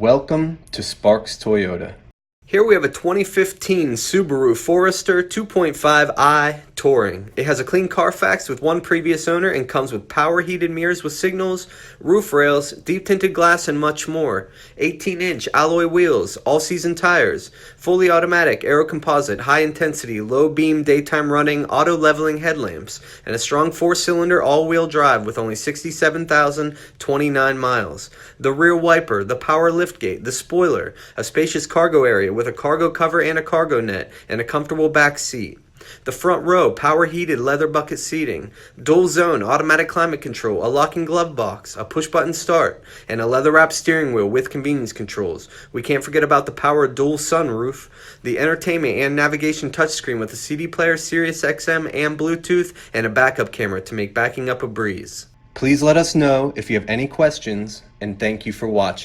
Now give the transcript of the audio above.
Welcome to Sparks Toyota. Here we have a 2015 Subaru Forester 2.5i Touring. It has a clean Carfax with one previous owner and comes with power heated mirrors with signals, roof rails, deep tinted glass, and much more. 18-inch alloy wheels, all-season tires, fully automatic AERO composite, high-intensity, low-beam daytime running, auto-leveling headlamps, and a strong 4-cylinder all-wheel drive with only 67,029 miles. The rear wiper, the power liftgate, the spoiler, a spacious cargo area with a cargo cover and a cargo net, and a comfortable back seat. The front row, power heated leather bucket seating, dual zone automatic climate control, a locking glove box, a push button start, and a leather wrapped steering wheel with convenience controls. We can't forget about the power dual sunroof, the entertainment and navigation touchscreen with a CD player, SiriusXM and Bluetooth, and a backup camera to make backing up a breeze. Please let us know if you have any questions, and thank you for watching.